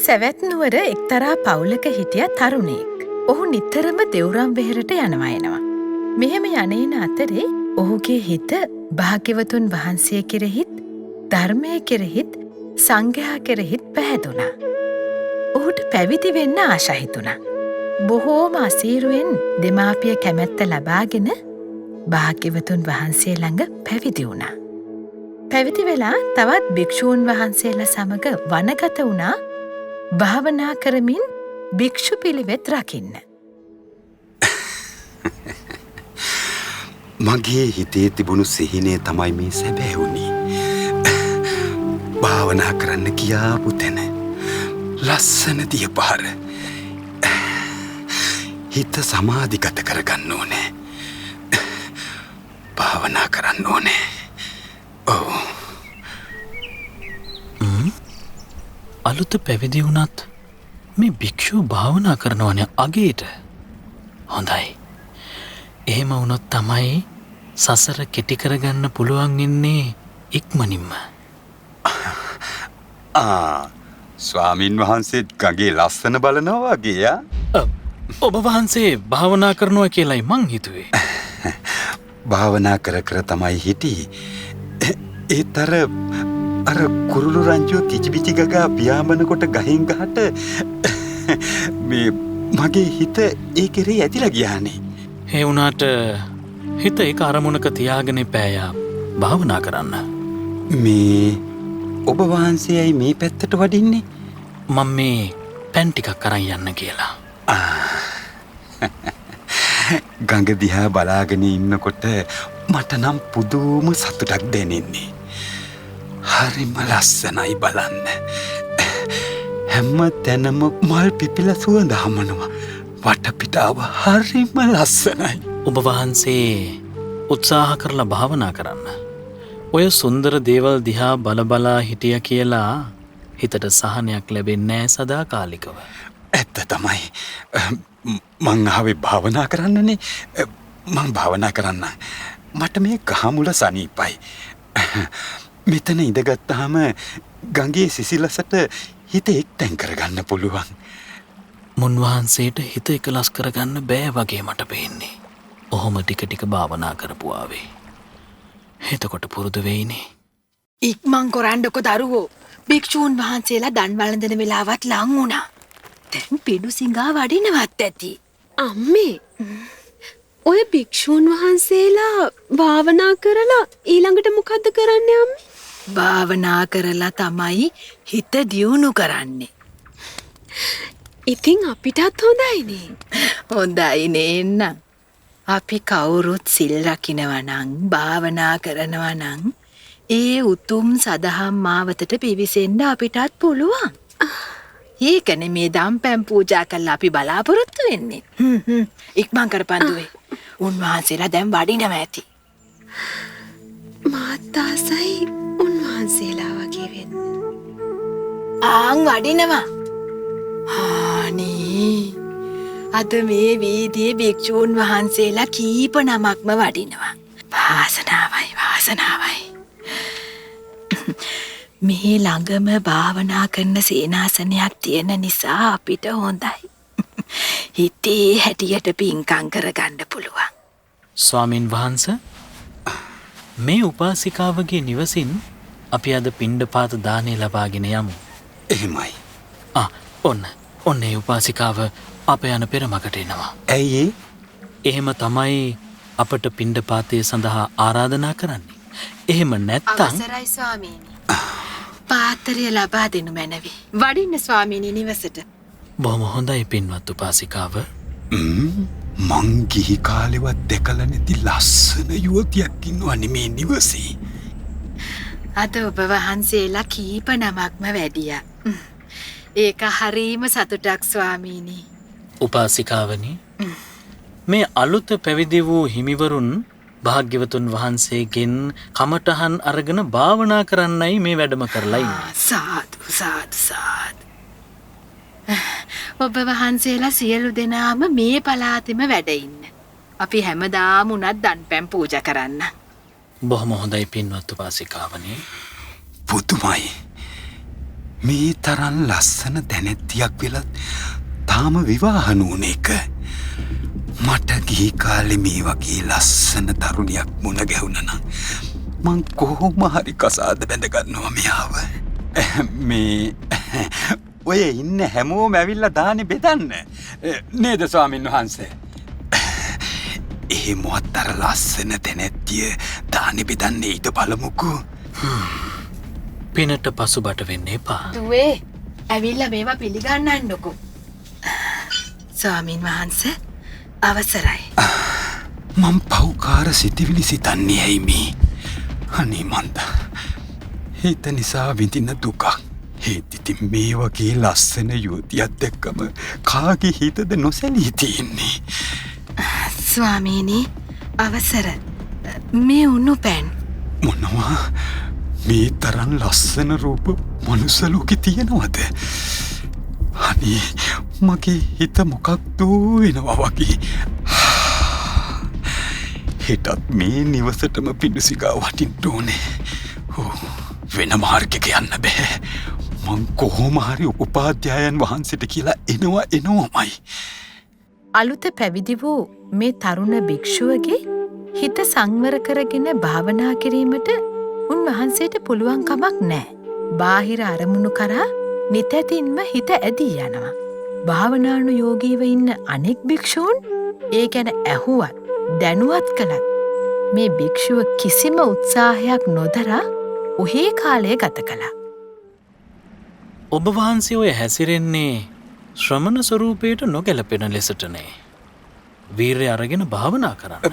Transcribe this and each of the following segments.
සැවැත් නුවර එක්තරා පවුලක හිටිය තරුණයෙක්. ඔහු නිතරම දෙව්රම් වෙහෙරට යනවා එනවා. මෙහෙම යනේන අතරේ ඔහුගේ හිත භාග්‍යවතුන් වහන්සේ කෙරෙහිත් ධර්මය කෙරෙහිත් සංඝයා කෙරෙහිත් පැහැදුනා. ඔහුට පැවිදි වෙන්න ආශා හිතුණා. බොහෝම අසීරුවෙන් දෙමාපිය කැමැත්ත ලබාගෙන භාග්‍යවතුන් වහන්සේ ළඟ පැවිදි වුණා. පැවිදි වෙලා තවත් භික්ෂූන් වහන්සේලා සමග වනගත වුණා භාවනා කරමින් භික්ෂු පිළිවෙත් රකින්න. මගේ හිතේ තිබුණු සිහිනේ තමයි මේ සැබෑ වුණේ. භාවනා කරන්න කියාපු තැන ලස්සන දිය පාර. හිත සමාධිගත කරගන්න ඕනේ. භාවනා කරන්න ඕනේ. ඔව්. අලුත පැවිදි වුණත් මේ භික්ෂුව භාවනා කරනවනේ අගේට. හොඳයි. එහෙම වුණොත් තමයි සසර කෙටි කරගන්න පුළුවන් ඉන්නේ ඉක්මනින්ම. ස්වාමින් වහන්සේත් ගගේ ලස්සන බලනවා වගේ. ඔබ වහන්සේ භාවනා කරනවා කියලයි මං හිතුවේ. භාවනා කර කර තමයි හිටියේ. ඒත් අර කුරුළු රංචුව කිචිබිචි ගගා පියාඹනකොට ගහෙන් ගහට මේ මගේ හිත ඒ කෙරේ ඇතිලා ගියානේ. ඒ වුණාට හිත ඒක අරමුණක තියාගෙන පෑයා භාවනා කරන්න. මේ ඔබ වහන්සේයි මේ පැත්තට වඩින්නේ? මම මේ පැන් ටිකක් අරන් යන්න කියලා. ගඟ දිහා බලාගෙන ඉන්නකොට මට නම් පුදුම සතුටක් දැනෙන්නේ. හරිම ලස්සනයි බලන්න. හැම තැනම මල් පිපිල සුවඳ හමනවා. වටපිටාව හරිම ලස්සනයි. ඔබ වහන්සේ උත්සාහ කරලා භාවනා කරන්න. ඔය සුන්දර දේවල් දිහා බලබලා හිටිය කියලා හිතට සහනයක් ලැබෙන්නේ නැහැ සදාකාලිකව. ඇත්ත තමයි. මං ආවේ භාවනා කරන්නනේ. මං භාවනා කරන්න. මට මේ ගහමුල සනීපයි. මෙතන ඉඳගත්තාම ගඟේ සිසිලසට හිත එක්තැන් කරගන්න පුළුවන්. මුන්වහන්සේට හිත එකලස් කරගන්න බෑ වගේ මට පේන්නේ. ඔහොම ටික ටික භාවනා කරපුවාවේ. එතකොට පුරුදු වෙයිනේ. ඉක්මන් කොරන්නකො දරුවෝ. භික්ෂූන් වහන්සේලා දන් වළඳන වෙලාවත් ලං වුණා. දැන් පිඩු සිඟා වඩිනවත් ඇති. අම්මේ ඔය භික්ෂූන් වහන්සේලා භාවනා කරලා ඊළඟට මොකද්ද කරන්නේ අම්මේ? භාවනා කරලා තමයි හිත දියුණු කරන්නේ. ඉතින් අපිටත් හොඳයිනේ. හොඳයිනේ එන්න. අපි කවුරුත් සිල් රකින්නවා නම් භාවනා කරනවා නම් ඒ උතුම් සදහම් මාවතට පිවිසෙන්න අපිටත් පුළුවන්. ඒකනේ මේ දම්පැන් පූජා කරලා අපි බලාපොරොත්තු වෙන්නේ. ඉක්මන් කරපන් දුවේ. උන්වහන්සේලා දැන් වඩිනවා ඇති. මාත් ආසයි උන්වහන්සේලා වගේ වෙන්න. වඩිනවා. අනේ අද මේ වීදියේ භික්ෂූන් වහන්සේලා කීප නමක්ම වඩිනවා. වාසනාවයි වාසනාවයි. මේ ළඟම භාවනා කරන සේනාසනයක් තියෙන නිසා අපිට හොඳයි. හිතේ හැටියට පින්කම් කරගන්න පුළුවන්. ස්වාමින් වහන්සේ මේ උපාසිකාවගේ නිවසින් අපි අද පිණ්ඩපාත දානය ලබාගෙන යමු. එහෙමයි. ඔන්න ඒ උපාසිකාව අප යන පෙරමකට එනවා. ඇයි ඒ? එහෙම තමයි අපට පිණ්ඩපාතය සඳහා ආරාධනා කරන්නේ. එහෙම නැත්තම් අවසරයි ස්වාමීනි. පාත්‍රය ලබා දෙනු මැනවි. වඩින්න ස්වාමීනි නිවසට. බොහොම හොඳයි පින්වත් උපාසිකාව. මං ගිහි කාලෙවත් දැකලා නැති ලස්සන යුවතියක් ඉන්නවනේ මේ නිවසේ. අද ඔබ වහන්සේලා කීප නමක්ම වැඩියා. ඒක හරීම සතුටක් ස්වාමීනි. උපාසිකාවනි, මේ අලුත පැවිදි වූ හිමිවරුන් භාග්‍යවතුන් වහන්සේගෙන් කමටහන් අරගෙන භාවනා කරන්නයි මේ වැඩම කරලා ඉන්නේ. සාදු සාදු සාදු. ඔබ වහන්සේලා සියලු දෙනාම මේ පළාතෙම වැඩ ඉන්න. අපි හැමදාම උනත් දන්පැන් පූජා කරන්න. බොහොම හොඳයි පින්වත් උපාසිකාවනි. පුදුමයි. මේ තරම් ලස්සන දැනැත්තියක් වෙලත් තාම විවාහ නොවුන එක. මට ගිහි කාලේ මේ වගේ ලස්සන තරුණියක් මුණ ගැහුණා නම් මං කොහොම හරි කසාද බැඳ ගන්නවා මෙයාව. මේ ඔය ඉන්න හැමෝම ඇවිල්ලා දානේ බෙදන්න. නේද ස්වාමින් වහන්සේ? එහෙමවත් අර ලස්සන දැනැත්තිය දානේ බෙදන්න ඊට බලමුකෝ. පිනට පසුබට වෙන්න එපා. දුවේ ඇවිල්ලා මේවා පිළිගන්නන්නකෝ. ස්වාමීන් වහන්සේ අවසරයි. මං පව්කාර සිතිවිලි සිතන්නේ ඇයි මේ? අනේ මන්ද. හිත නිසා විඳින දුකක්. ඒත් ඉතින් මේ වගේ ලස්සන යුවතියක් දැක්කම කාගේ හිතද නොසැලී තියෙන්නේ? ස්වාමීනි අවසර මේ උණු පැන්. මොනවා? මේ තරම් ලස්සන රූප මනුස්ස ලෝකේ තියෙනවද? අනේ මගේ හිත මොකක්දෝ වෙනවා වගේ. හෙටත් මේ නිවසටම පිඬුසිඟා වටින්න ඕනේ. වෙන මාර්ගයක යන්න බෑ. මං කොහොම හරි උපාධ්‍යායන් වහන්සේට කියලා එනවමයි. අලුත පැවිදි වූ මේ තරුණ භික්ෂුවගේ හිත සංවර කරගෙන භාවනා කිරීමට උන්වහන්සේට පුළුවන් කමක් නැහැ. බාහිර අරමුණු කරා නිතැතින්ම හිත ඇදී යනවා. භාවනානුයෝගීව ඉන්න අනෙක් භික්ෂූන් ඒ ගැන ඇහුවත් දැනුවත් කළත් මේ භික්ෂුව කිසිම උත්සාහයක් නොදරා උහේ කාලය ගත කළා. ඔබ වහන්සේ ඔය හැසිරෙන්නේ ශ්‍රමණ ස්වරූපයට නොගැලපෙන ලෙසටනේ. වීර්යය අරගෙන භාවනා කරන්න.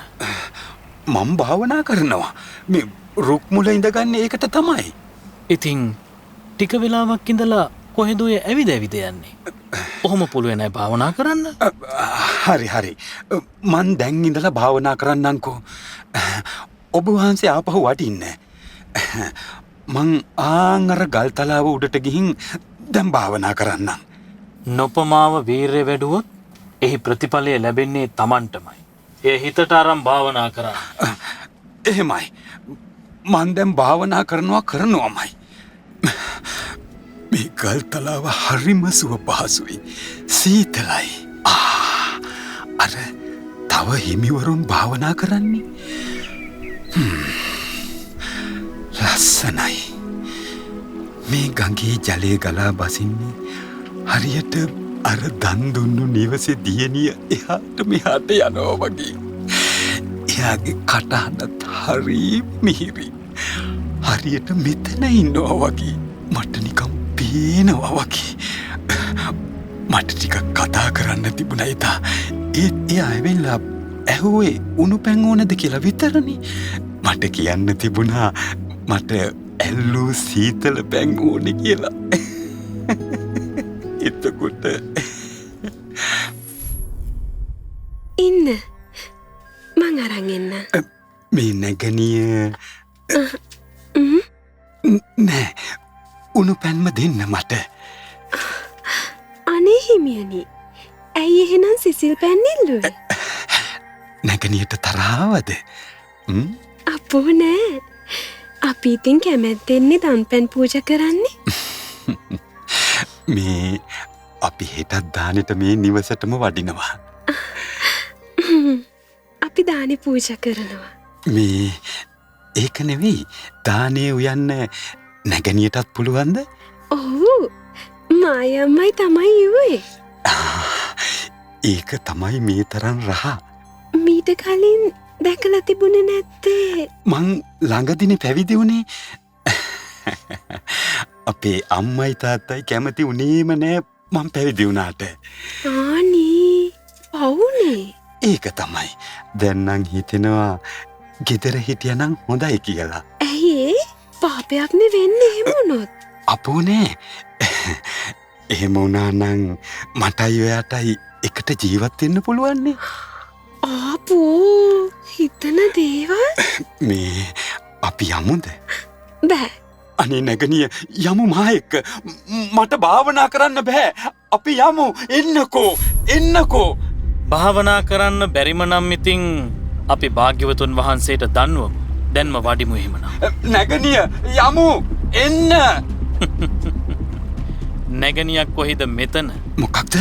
මම භාවනා කරනවා. මේ රුක් මුල ඉඳගන්නේ ඒකට තමයි. ඉතින් ටික වෙලාවක් ඉඳලා කොහෙද ඔය ඇවිද යන්නේ? ඔහොම පුළුවන් නෑ භාවනා කරන්න. හරි. මං දැන් ඉඳලා භාවනා කරන්නම්කෝ. ඔබ වහන්සේ ආපහු වටින්න. මං අර ගල්තලාව උඩට ගිහින් දැන් භාවනා කරන්නම්. නොපමාව වීර්යය වැඩුවොත් එහි ප්‍රතිඵලය ලැබෙන්නේ Tamanටමයි. ඒ හිතට අරන් භාවනා කරන්න. එහෙමයි. මං දැන් භාවනා කරනවාමයි. මේ ගල්තලාව හරිම සුව පහසුයි. සීතලයි. අර තව හිමිවරුන් භාවනා කරන්නේ. ලස්සනයි. මේ ගඟේ ජලය ගලා බසින්නේ හරියට අර දන් දුන්නු නිවසේ දියණිය එහාට මෙහාට යනවා වගේ. එයාගේ කටහඬත් හරි මිහිරි. හරියට මෙතන ඉන්නවා වගේ. මට නිකම් පේනවා වගේ. මට ටිකක් කතා කරන්න තිබුණා එදා. ඒත් එයා ඇවිල්ලා ඇහුවේ උණු පැන් ඕනද කියලා විතරනේ. මට කියන්න තිබුණා මට ඇල්ලූ සීතල පැන් ඕනේ කියලා. එතකොට ඉන්න මං අරන් එන්න. මේ නැගණිය නෑ උණු පැන්ම දෙන්න මට. අනේ හිමියනි ඇයි එහෙනම් සිසිල් පැන් ඉල්ලුවේ? නැගණියට තරහවද? අපෝ නෑ. අපි ඉතින් කැමැත්තෙන්නේ දන් පැන් පූජා කරන්නේ. මේ අපි හෙටත් දානෙට මේ නිවසටම වඩිනවා. අපි දානේ පූජා කරනවා. මේ ඒක නෙවෙයි දානේ උයන්න නැගණියටත් පුළුවන්ද? ඔව් මායම්මයි තමයි යුවේ. ඒක තමයි මේ තරම් රහ. මීට කලින් දැකලා තිබුණේ නැත්තේ. මං ළඟදිනේ පැවිදි වුණේ. අපේ අම්මයි තාත්තයි කැමති උනේම නෑ මං පැවිදි වුණාට. ආනී පවුනේ. ඒක තමයි. දැන් නම් හිතෙනවා ගෙදර හිටියනම් හොඳයි කියලා. ඇයි පාපයක් නේ වෙන්නේ එහෙම වුණොත්? අපෝ නෑ. එහෙම වුණා නම් මටයි ඔයාටයි එකට ජීවත් වෙන්න පුළුවන් නේ. ආපෝ හිතන දේවල්. මේ අපි යමුද? බෑ. අනේ නැගණිය යමු මා එක්ක. මට භාවනා කරන්න බෑ. අපි යමු. එන්නකෝ. භාවනා කරන්න බැරිම නම් ඉතින් අපි භාග්‍යවතුන් වහන්සේට දන්වමු. දැන්ම වඩිමු එහෙමනම්. නැගණිය යමු. එන්න. නැගනියක් කොහෙද මෙතන? මොකක්ද?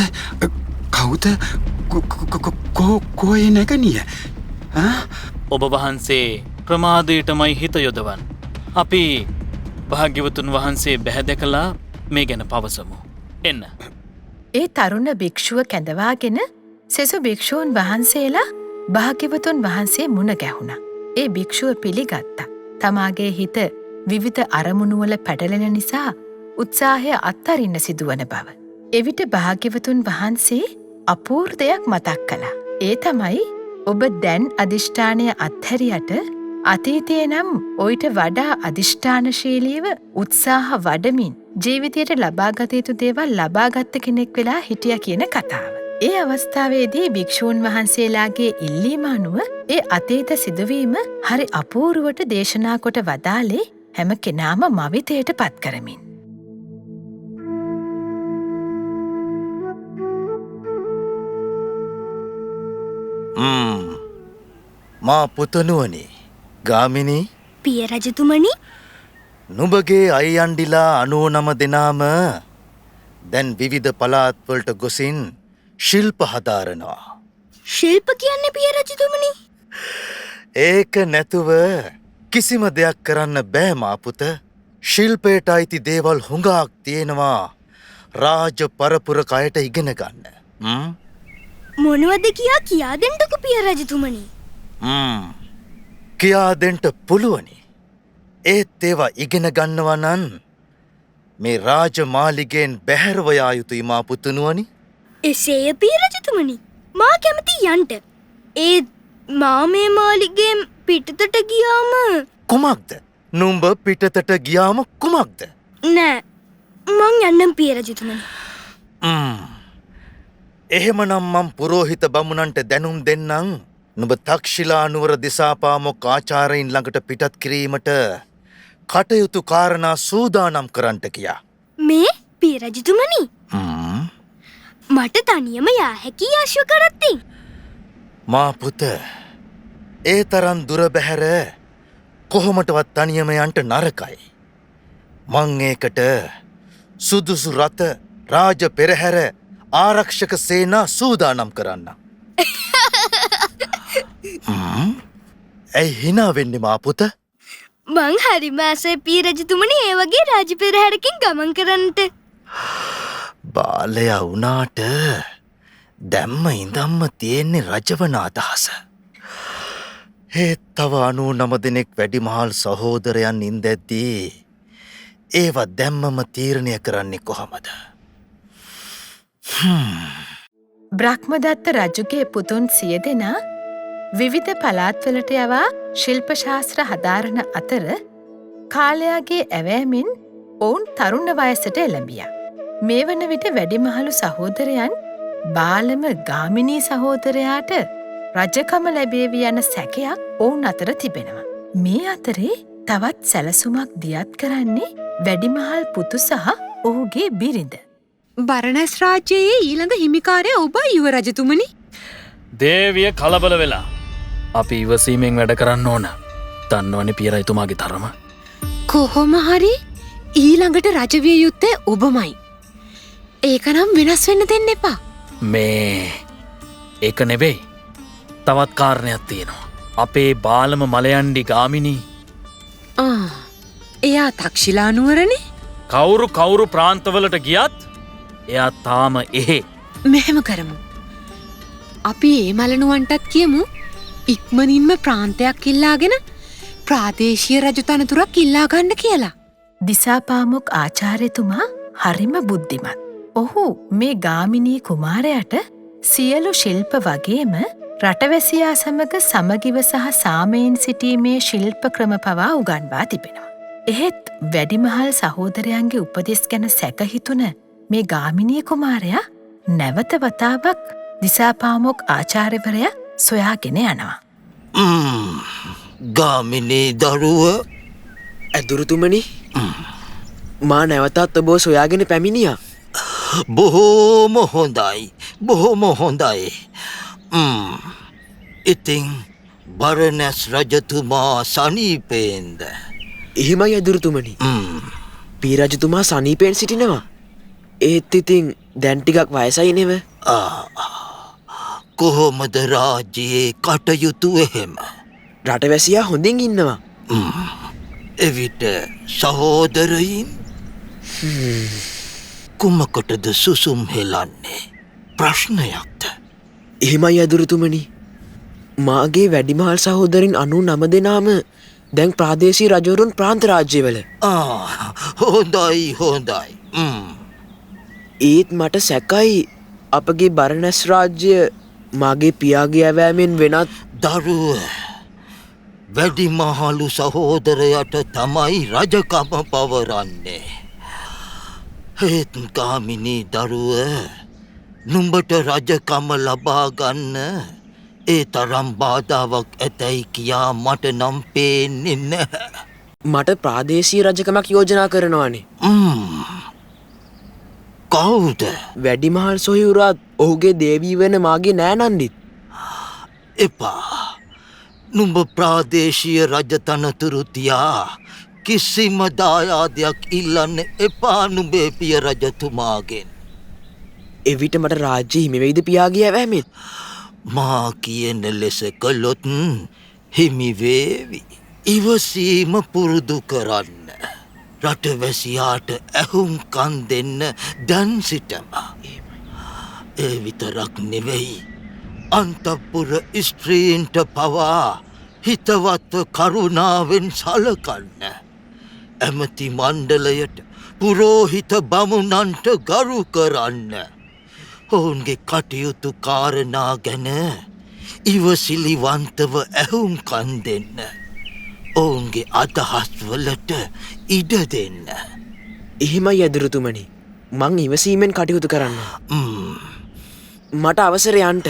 කවුද? කොයි නැගනිය? ඔබ වහන්සේ ප්‍රමාදයටමයි හිත යොදවන්. අපි භාග්‍යවතුන් වහන්සේ බැහැදැකලා මේ ගැන පවසමු. එන්න. ඒ තරුණ භික්ෂුව කැඳවාගෙන සෙසු භික්ෂූන් වහන්සේලා භාග්‍යවතුන් වහන්සේ මුණ ගැහුණා. ඒ භික්ෂුව පිළිගත්තා. තමාගේ හිත විවිධ අරමුණුවල පැටලෙන නිසා උත්සාහය අත්තරින්න සිදුවන බව. එවිට භාග්‍යවතුන් වහන්සේ අපූර්ව දෙයක් මතක් කළා. ඒ තමයි ඔබ දැන් අධිෂ්ඨානය අත්හැරියට අතීතයේ නම් ඔයිට වඩා අධිෂ්ඨානශීලීව උත්සාහ වඩමින් ජීවිතයට ලබාගත යුතු දේවල් ලබාගත්ත කෙනෙක් වෙලා හිටිය කියන කතාව. ඒ අවස්ථාවේදී භික්ෂූන් වහන්සේලාගේ ඉල්ලීම අනුව ඒ අතීත සිදුවීම හරි අපූරුවට දේශනා කොට වදාලේ හැම කෙනාම මවිතයට පත් කරමින්. මා පුතනුවනි ගාමිණී පිය රජතුමනි නුඹගේ අයියන්ඩිලා 99 දෙනාම දැන් විවිධ පළාත්වලට ගොසින් ශිල්ප හදාරනවා. ශිල්ප කියන්නේ පිය රජතුමනි? ඒක නැතුව කිසිම දෙයක් කරන්න බෑ මා පුත. ශිල්පයට අයිති දේවල් හුඟක් තියෙනවා රාජ පරපුරක අයට ඉගෙන ගන්න. මොනවද කියා දෙන්නකෝ පිය රජතුමනි. කියා දෙන්න පුළුවනි. ඒත් ඒවා ඉගෙන ගන්නවා නම් මේ රාජමාලිගෙන් බැහැරව යා යුතුයි මා පුතුණුවනි. එසේය පිය රජතුමනි. මා කැමති යන්ට. ඒත් මා මේ මාලිගෙන් පිටතට ගියාම කුමක්ද? නුඹ පිටතට ගියාම කුමක්ද? නෑ මං යන්නම් පිය රජතුමනි. එහෙමනම් මම පුරෝහිත බමුණන්ට දැනුම් දෙන්නම්. නුඹ තක්ෂිලා නුවර දිසාපාමොක් ආචාර්යයින් ළඟට පිටත් කිරීමට කටයුතු කාරණා සූදානම් කරන්නට කියා. මේ පිය රජතුමනි මට තනියම යා හැකි ආශය කරත්ති. මා පුත ඒ තරම් දුර බැහැර කොහොමටවත් තනියම යන්න නරකයි. මං ඒකට සුදුසු රත රාජ පෙරහැර ආරක්ෂක සේනා සූදානම් කරන්න. ඇයි හිනා වෙන්නේ මා පුත? මං හරිම ආසයි පිය රජතුමනි ඒ වගේ රාජ පෙරහැරකින් ගමන් කරන්නට. බාලයා වුණාට දැම්ම ඉඳම්ම තියෙන්නේ රජවන අදහස. ඒත් තව 99 දෙනෙක් වැඩිමහල් සහෝදරයන් ඉඳද්දී ඒවා දැම්මම තීරණය කරන්නේ කොහොමද? බ්‍රහ්මදත්ත රජුගේ පුතුන් 100 දෙනා විවිධ පළාත්වලට යවා ශිල්ප ශාස්ත්‍ර හදාරන අතර කාලයාගේ ඇවෑමෙන් ඔවුන් තරුණ වයසට එළඹියා. මේ වන විට වැඩිමහලු සහෝදරයන් බාලම ගාමිණී සහෝදරයාට රජකම ලැබේවි යන සැකයක් ඔවුන් අතර තිබෙනවා. මේ අතරේ තවත් සැලසුමක් දියත් කරන්නේ වැඩිමහල් පුතු සහ ඔහුගේ බිරිඳ. බරණැස් රාජ්‍යයේ ඊළඟ හිමිකාරය ඔබයි යුව රජතුමනි. දේවිය කලබල වෙලා. අපි ඉවසීමෙන් වැඩ කරන්න ඕන. දන්නවනේ පිය රජතුමාගේ තරම. කොහොම හරි ඊළඟට රජවිය යුත්තේ ඔබමයි. ඒකනම් වෙනස් වෙන්න දෙන්න එපා. මේ ඒක නෙවෙයි. තවත් කාරණයක් තියෙනවා. අපේ බාලම මලයන්ඩි ගාමිණී. එයා තක්ෂිලා නුවරනේ. කවුරු ප්‍රාන්තවලට ගියත් එයා තාම එහෙ. මෙහෙම කරමු. අපි ඒ මලනුවන්ටත් කියමු ඉක්මනින්ම ප්‍රාන්තයක් ඉල්ලාගෙන ප්‍රාදේශීය රජු තනතුරක් ඉල්ලා ගන්න කියලා. දිසාපාමොක් ආචාර්යතුමා හරිම බුද්ධිමත්. ඔහු මේ ගාමිණී කුමාරයට සියලු ශිල්ප වගේම රටවැසියා සමග සමගිව සහ සාමයෙන් සිටීමේ ශිල්ප ක්‍රම පවා උගන්වා තිබෙනවා. එහෙත් වැඩිමහල් සහෝදරයන්ගේ උපදෙස් ගැන සැකහිතුන මේ ගාමිණී කුමාරයා නැවත වතාවක් දිසාපාමොක් ආචාර්යවරයා සොයාගෙන යනවා. ගාමිණී දරුව ඇදුරුතුමනි මා නැවතත් ඔබ සොයාගෙන පැමිණියා. බොහෝම හොඳයි. ඉතින් බරණැස් රජතුමා සනීපේන්ද? එහෙමයි ඇදුරුතුමනි. පිය රජතුමා සනීපයෙන් සිටිනවා. ඒත් ඉතින් දැන් ටිකක් වයසයි නෙව. කොහොමද රාජ්‍යයේ කටයුතු එහෙම? රටවැසියා හොඳින් ඉන්නවා. එවිට සහෝදරයින් කුමකටද සුසුම් හෙලන්නේ? ප්‍රශ්නයක්ද? එහෙමයි ඇදුරුතුමනි. මාගේ වැඩිමහල් සහෝදරින් 99 දෙනාම දැන් ප්‍රාදේශීය රජවරුන් ප්‍රාන්ත රාජ්‍යවල. හොඳයි. ඒත් මට සැකයි අපගේ බරණැස් රාජ්‍ය මාගේ පියාගේ ඇවෑමෙන් වෙනත්. දරුව, වැඩිමහලු සහෝදරයට තමයි රජකම පවරන්නේ. ඒත් ගාමිණී දරුව, නුඹට රජකම ලබා ගන්න ඒ තරම් බාධාවක් ඇතැයි කියා මට නම් පේන්නේ නැහැ. මට ප්‍රාදේශීය රජකමක් යෝජනා කරනවානේ. කවුද? වැඩිමහල් සොහිවුරාත් ඔහුගේ දේවී වෙන මාගේ නෑනන්දිත්. එපා. නුඹ ප්‍රාදේශීය රජතනතුරු තියා කිසිම දායාදයක් ඉල්ලන්න එපා නුඹේ පිය රජතුමාගෙන්. එවිට මට රාජ්‍ය හිමිවෙයිද පියාගේ ඇවෑමෙන්? මා කියන ලෙස කළොත් හිමිවේවි. ඉවසීම පුරුදු කරන්න. රටවැසියාට ඇහුම්කන් දෙන්න දැන් සිටම. ඒ විතරක් නෙවෙයි, අන්තපුර ස්ත්‍රීන්ට පවා හිතවත්ව කරුණාවෙන් සලකන්න. ඇමති මණ්ඩලයට, පුරෝහිත බමුණන්ට ගරු කරන්න. ඔවුන්ගේ කටයුතු කාරණා ගැන ඉවසිලිවන්තව ඇහුම්කන් දෙන්න. ඔවුන්ගේ අදහස්වලට ඉඩ දෙන්න. එහෙමයි ඇදුරුතුමනි. මං ඉවසීමෙන් කටයුතු කරන්න. මට අවසරයන්ට.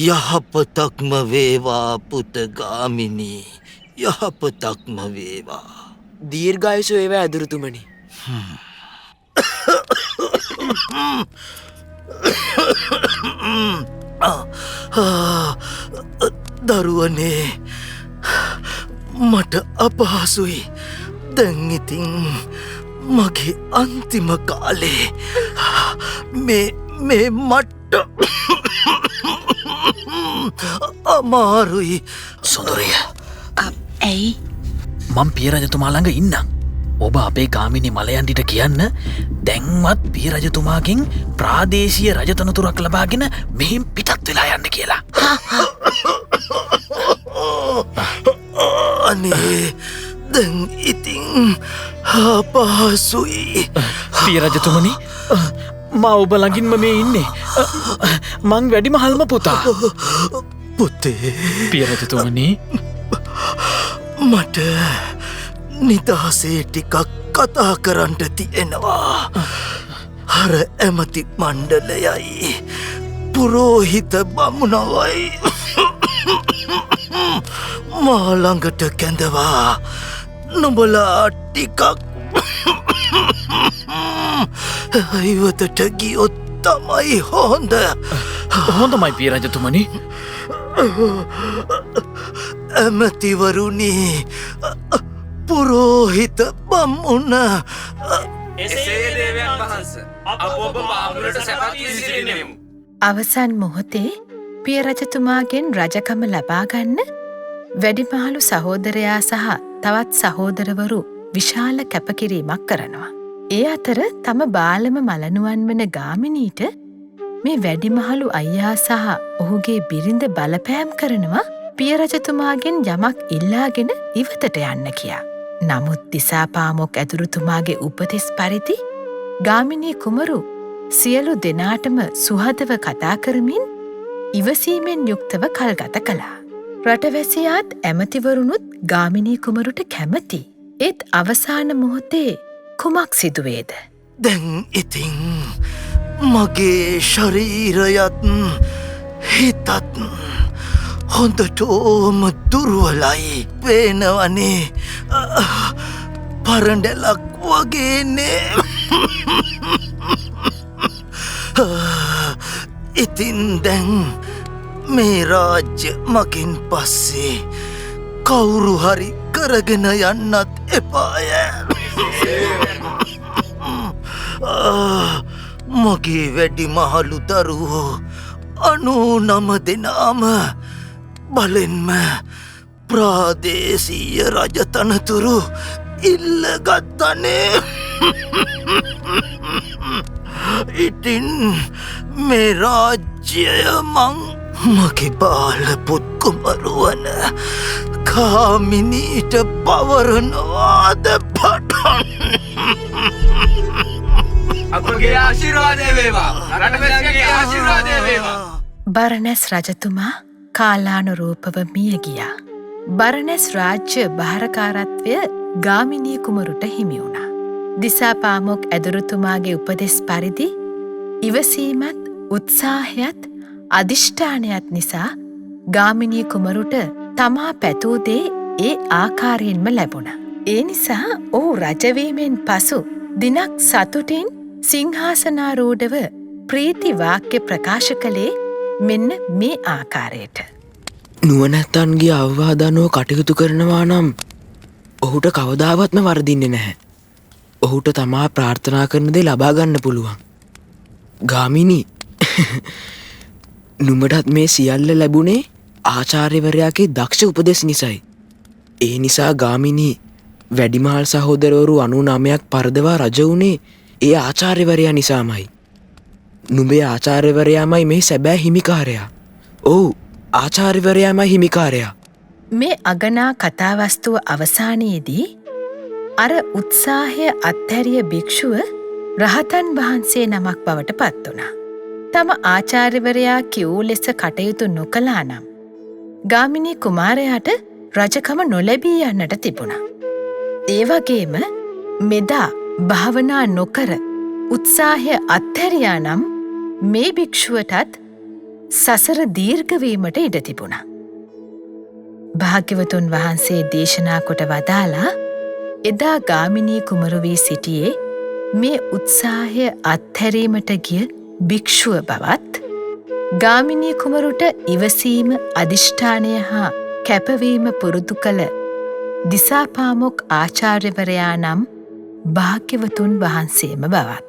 යහපතක්ම වේවා පුත ගාමිණී. යහපතක්ම වේවා. දීර්ඝායුෂ වේවා ඇදුරුතුමනි. දරුවනේ, මට අපහසුයි. දැන් ඉතින් මගේ අන්තිම කාලේ මේ මට අමාරුයි. සොඳුරිය, ඇයි? මං පිය රජතුමා ළඟ ඉන්නම්. ඔබ අපේ ගාමිණී මලයන්ඩිට කියන්න දැන්වත් පිය රජතුමාගෙන් ප්‍රාදේශීය රජතනතුරක් ලබාගෙන මෙහින් පිටත් වෙලා යන්න කියලා. අනේ, දැන් ඉතින් අපහසුයි. පිය රජතුමනි, මා ඔබ ළඟින්ම මේ ඉන්නේ. මං වැඩිමහල්ම පුතා. පුතේ, පිය රජතුමනි, මට නිදහසේ ටිකක් කතා කරන්න තියෙනවා. අර ඇමති මණ්ඩලයයි පුරෝහිත බමුණවයි මා ළඟට කැඳවා නුඹලා ටිකක් ඉවතට ගියොත් තමයි හොඳ. හොඳමයි පිය රජතුමනි. ඇමතිවරුනි, පුරෝහිත බමුණ. අවසන් මොහොතේ පිය රජතුමාගෙන් රජකම ලබාගන්න වැඩිමහලු සහෝදරයා සහ තවත් සහෝදරවරු විශාල කැපකිරීමක් කරනවා. ඒ අතර තම බාලම මලනුවන් වන ගාමිණීට මේ වැඩිමහලු අයියා සහ ඔහුගේ බිරිඳ බලපෑම් කරනවා පිය රජතුමාගෙන් යමක් ඉල්ලාගෙන ඉවතට යන්න කියා. නමුත් දිසාපාමොක් ඇදුරුතුමාගේ උපදෙස් පරිදි ගාමිණී කුමරු සියලු දෙනාටම සුහදව කතා කරමින් ඉවසීමෙන් යුක්තව කල්ගත කළා. රටවැසියාත් ඇමතිවරුණුත් ගාමිණී කුමරුට කැමති. ඒත් අවසාන මොහොතේ කුමක් සිදුවේද? දැන් ඉතින් මගේ ශරීරයත් හිතත් හොඳටෝම දුර්වලයි පේනවනේ. පරඬැලක් වගේනේ. ඉතින් දැන් මේ රාජ්‍ය මකින් පස්සේ කවුරු හරි කරගෙන යන්නත් එපාය. මගේ වැඩි මහලු දරුවෝ 99 දෙනාම බලෙන්ම ප්‍රාදේශීය රජතනතුරු ඉල්ලගත්තනේ. ඉතින් මේ රාජ්‍යය මගේ බාල පුත්කුමරුවන කාමිනීට පවරනවාද පටන්. අපගේ ආශිර්වාදය වේවා. රටවැසියන්ගේ ආශිර්වාදය වේවා. බරණැස් රජතුමා කාලානුරූපව මිය ගියා. බරණැස් රාජ්‍ය භාරකාරත්වය ගාමිණී කුමරුට හිමි වුණා. දිසාපාමොක් ඇදුරුතුමාගේ උපදෙස් පරිදි ඉවසීමත් උත්සාහයත් අධිෂ්ඨානයත් නිසා ගාමිණී කුමරුට තමා පැතූ දේ ඒ ආකාරයෙන්ම ලැබුණ. ඒ නිසා ඔහු රජවීමෙන් පසු දිනක් සතුටින් සිංහාසනාරූඩව ප්‍රීති වාක්‍ය ප්‍රකාශ කළේ මෙන්න මේ ආකාරයට. නුවණැත්තන්ගේ අවවාදනුව කටයුතු කරනවා නම් ඔහුට කවදාවත්ම වරදින්නේ නැහැ. ඔහුට තමා ප්‍රාර්ථනා කරන දේ ලබා ගන්න පුළුවන්. ගාමිණී නුඹටත් මේ සියල්ල ලැබුණේ ආචාර්යවරයාගේ දක්ෂ උපදෙස් නිසයි. ඒ නිසා ගාමිණී වැඩිමහල් සහෝදරවරු 99ක් පරදවා රජ වුණේ ඒ ආචාර්යවරයා නිසාමයි. නුඹේ ආචාර්යවරයාමයි මේ සැබෑ හිමිකාරයා. ඔව් ආචාර්යවරයාමයි හිමිකාරයා. මේ අගනා කතාවස්තුව අවසානයේදී අර උත්සාහය අත්හැරිය භික්ෂුව රහතන් වහන්සේ නමක් බවට පත් වුණා. තම ආචාර්යවරයා කිවූ ලෙස කටයුතු නොකළා නම් ගාමිණී කුමාරයාට රජකම නොලැබී යන්නට තිබුණා. ඒ වගේම මෙදා භාවනා නොකර උත්සාහය අත්හැරියා නම් මේ භික්ෂුවටත් සසර දීර්ඝවීමට ඉඩ තිබුණා. භාග්‍යවතුන් වහන්සේ දේශනා කොට වදාලා එදා ගාමිණී කුමරු වී සිටියේ මේ උත්සාහය අත්හැරීමට ගිය භික්ෂුව බවත් ගාමිණී කුමරුට ඉවසීම අධිෂ්ඨානය හා කැපවීම පුරුදු කළ දිසාපාමොක් ආචාර්යවරයා නම් භාග්‍යවතුන් වහන්සේම බවත්.